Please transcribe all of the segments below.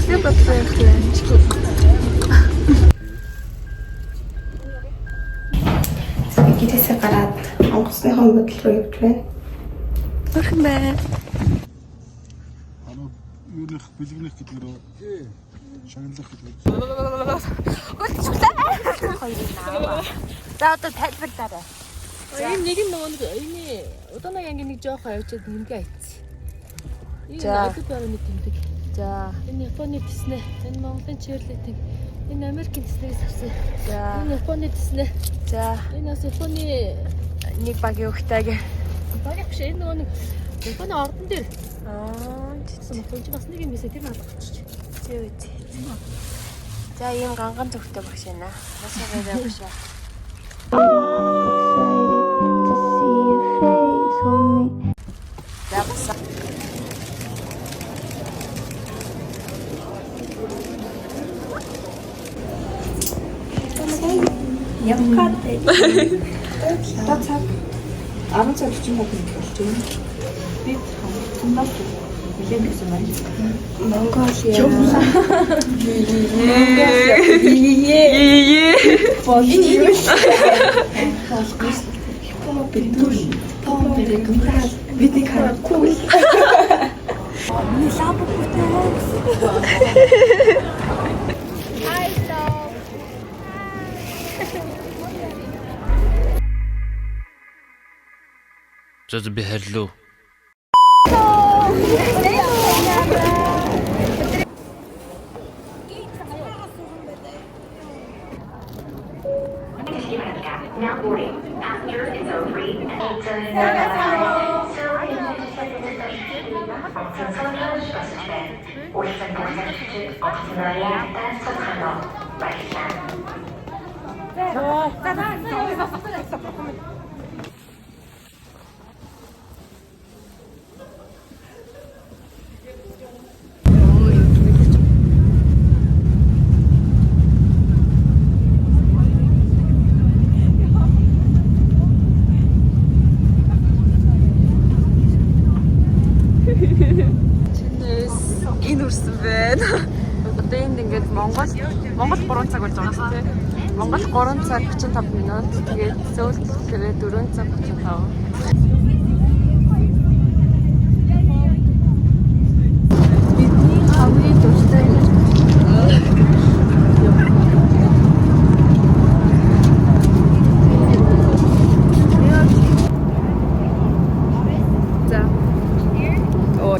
Хөлөө бодлоо явах юм чи. Гэрээсээ гараад онгоцныхон бодол руу явж байна. Хөрхөн байна. Юуных бэлгэнэх гэдгээр шагналах гэдэг. За одоо тайлбарлаарай. Ийм нэг нь нөгөө энэ удаагийн ангийн нэг жоохоо явжаад нэмгээ айцсан. За. Өдөр баруун нэг тэмдэг. За. Энэ Японы Дисней, энэ Монголын чирлэтинг, энэ Америкийн Диснейгээс авсан. За. Энэ Японы Дисней. За. Энэ бас Японы Нэг багийн өгтэйг. багийнх биш энэ нөгөө нэг Японы ордон дээр. Жижиг. Чи бас нэг юм бисээ тэр алгачих. Зөө. За ийм ганган зүгтэй багш байна. Басаа байгаа багш. За басаа. Явкаатай. Одоо цаг 10 цаг 40 минут болж байна. Би томноо нэлээд гэсэн байна. Монголиа. Болж юу? Бидний бидний харахгүй. За би хайрлуу. Now boarding. Passenger is over. Энэ үрсэн байна. Одоо энд ингээд Монгол 3 цаг болж байгаа шүү дээ. Монгол 3 цаг 45 минут. Тэгээд Сөүл тэгэхээр 4 цаг 35. Бидний хамгийн дуртай За. Оо.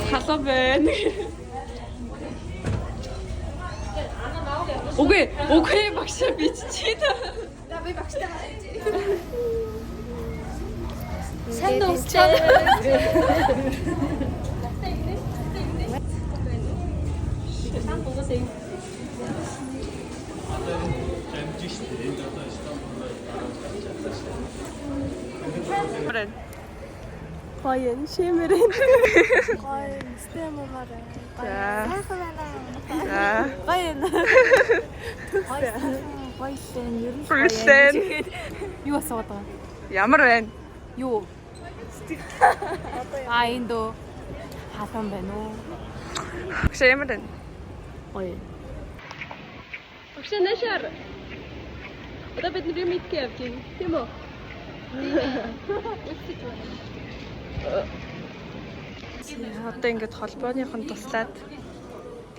Халаа байна. Окей багш би чи та. За би багштай хааж. Сайн дуусчаад. Баян шимэрэн. Гой стэмэмараа. За. Сайхан байна. За. Баян. Баян ер нь Хүрсэн. юу асууад байгаа? Ямар байна? Юу? Энд дөө хаасан байна уу? Багш ямар байна? Гоё. Багш нашаар. Одоо бид нэг мэд явж байна. Тийм үү? Одоо ингээд холбооныхон туслаад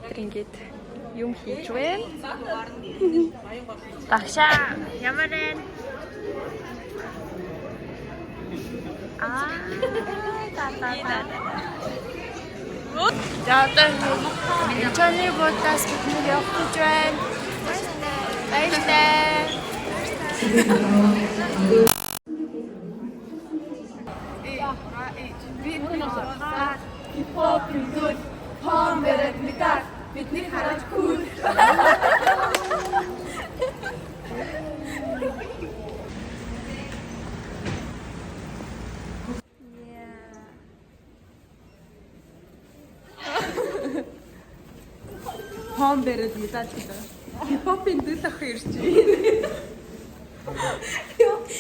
бид ингээд юм хийж байна. Багшаа ямар байна? За одоо Минчоны бодас бидний явах гэж байна. Баярлалаа. Хом бэрэд мэдээж гэдэг. Хипхопын дэл ах ирж байна.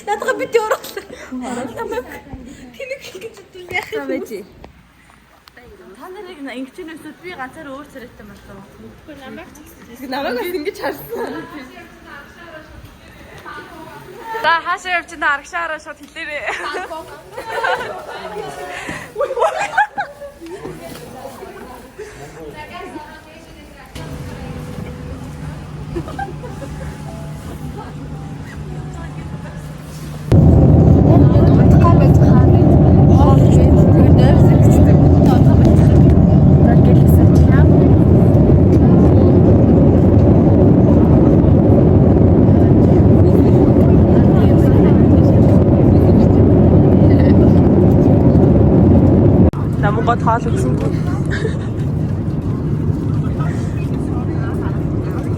Надад бит оруулаа. Намайг тэнэг гэж яах юм бэ? Та нарыг ингэчнээс би ганцаар өөр царайтай болов. Үгүй намайг Намайг бас ингэж харсан. За хаашаа явж байна аргашаараа шууд хэлээрээ. Намгад хаал үзсэн.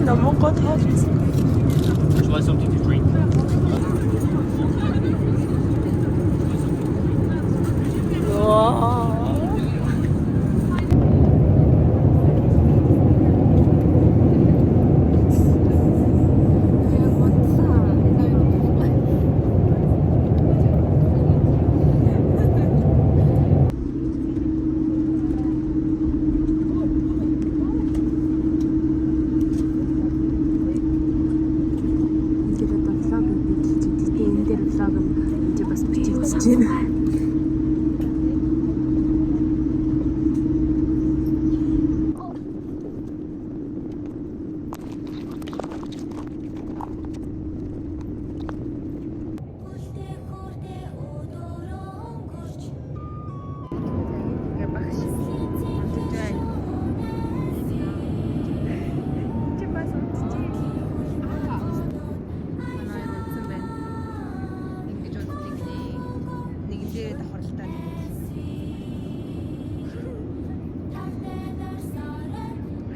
Намгад хаал үзсэн. Would you like something to drink?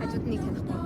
Хажуудныг танихгүй.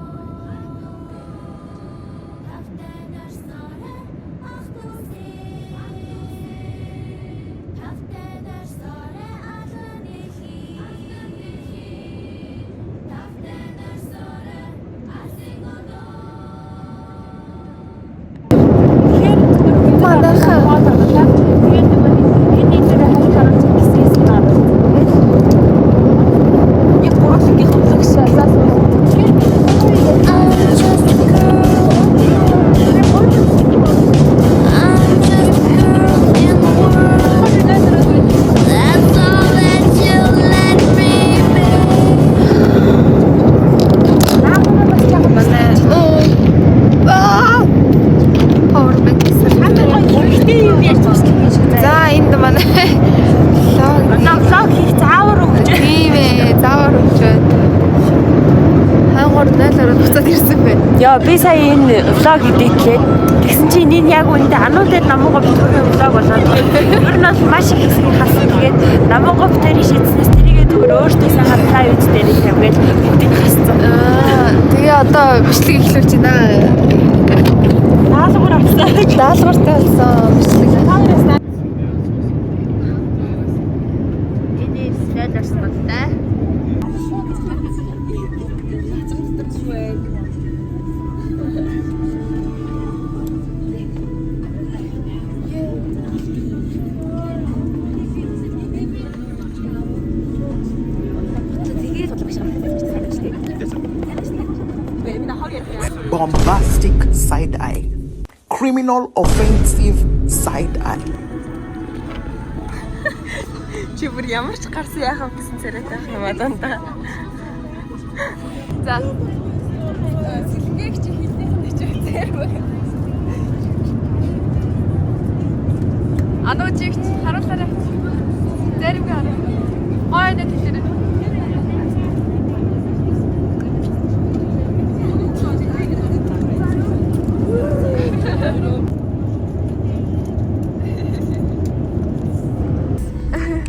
Яа би сая энэ влог хийлээ. Тэгсэн чинь энэ яг үүндээ ануу дээр намууга битүүрийн влог болоо. Тэгэхээр ер нь бол маш их хэсэг хасан. Тэгээд намууга битүүрийн шийдснээс тэрийгээ зүгээр өөртөөсөө хатаа үйд дээр тавьгээд бүгдийг хасцсан. Тэгээ одоо бичлэг эхлүүлж байна. Даалгавар авсан. Даалгавартай болсон бичлэг. Энэ снэдэрс болтой. Bombastic side eye, criminal offensive side eye. Чи бүр ямар ч гарсан яхав гэсэн царайтай ах юм адаа. За. Сэлгээг чи хэлнийх нь ч зэрэг. Ануу чигт харуулаарай. Зэрэг хараа. Гой нэг хэлээ.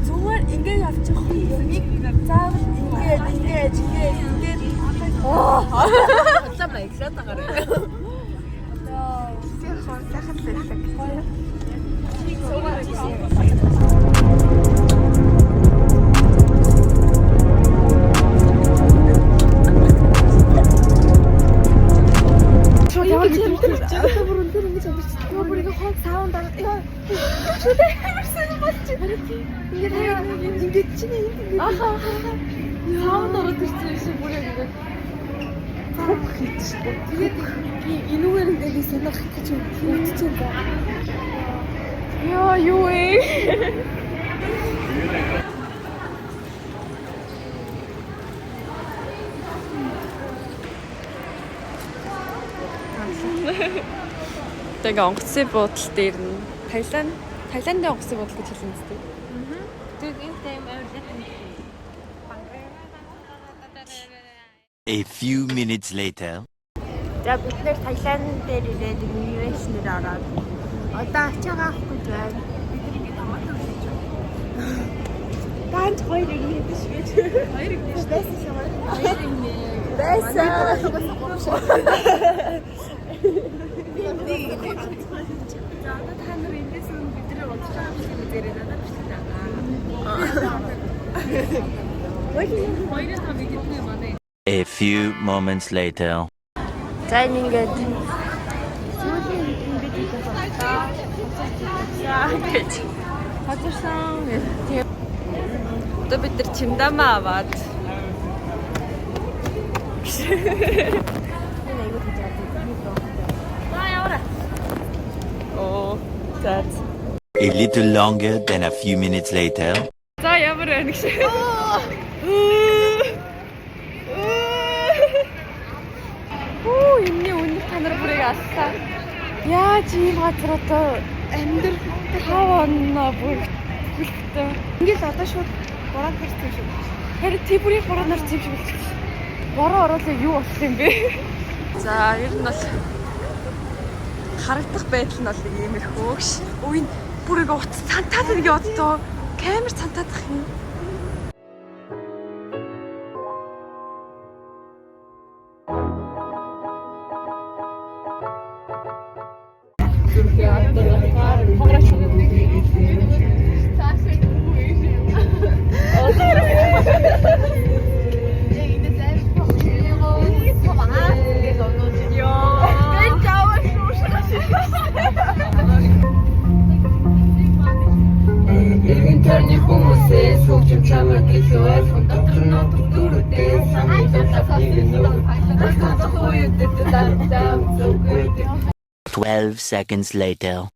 Зүгээр ингээд явчих. Нэг заавал Саунд ороод ирсэн юм шиг бүр яг ингэ. Тэгээд энүүгээр ингэ сонирх гэж үзчихсэн ба. Яа юу ээ. Тэгээ онгоцны буудлын дээр нь Таиландын онгоцны буудлыг гэж хэлсэн зү. A few minutes later. За бид нэр Таиланд дээр ирээд инновашнээр ороод одоо ачаагаа авахгүй байна. Ганц хоёр ирээд швэж. Хоёр ирээд байсан шаваа. Хоёр ирээд. Байсан. A few moments later. За ингээд сүүлийн бид хийх болоо. Гэж. Хатарсан. Одоо бид нар чимдамаа аваад. Oh, that's A little longer than a few minutes later. За ямар байна гэж. Энэний үнэ та нар бүрийг аллаа. Яаж ийм газар одоо амьдрал 5 оноо бүрхтэй. Ингээл одоо шууд бороо гарсан шүү. Харин тий бүрийн бороо нарч юм шиг болчихсон. Бороо ороод юу болох юм бэ? За ер нь бол харагдах байдал нь бол иймэрхүү гэж. Үй бүрийг утас цантаад нэг оддоо камер цантаадах юм. Интерний хүмүүсээс хөгжим чамайг хэлээ дотор нь дөрөвдөө самын дотор 12 seconds later.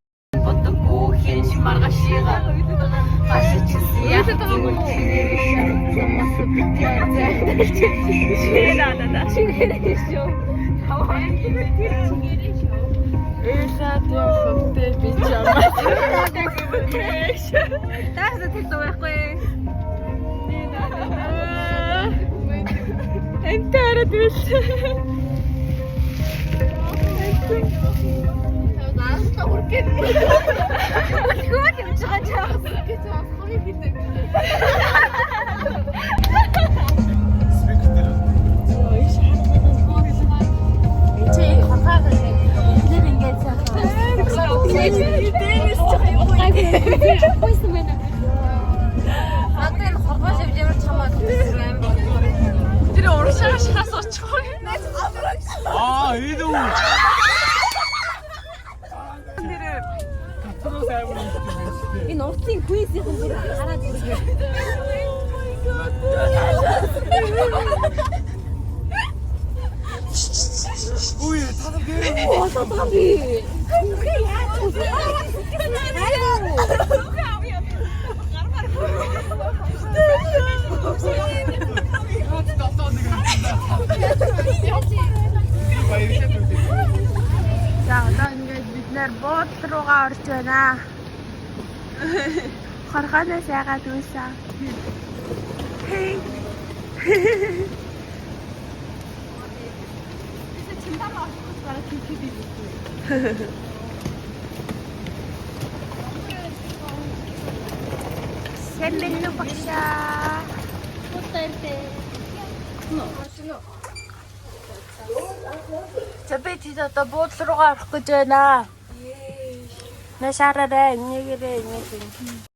Энэ уртын квизийн хүмүүс хараад ирээ. Үй та нар гээ. Осоо би. За одоо ингээд бид нэр буудлын руугаа орж байна. Хорхоноос яагаад үүсэн? Сэмбэлнү багшаа. За бид одоо буудлын руугаа орох гэж байна. 나 샤라라, 인얘기래, 인얘기.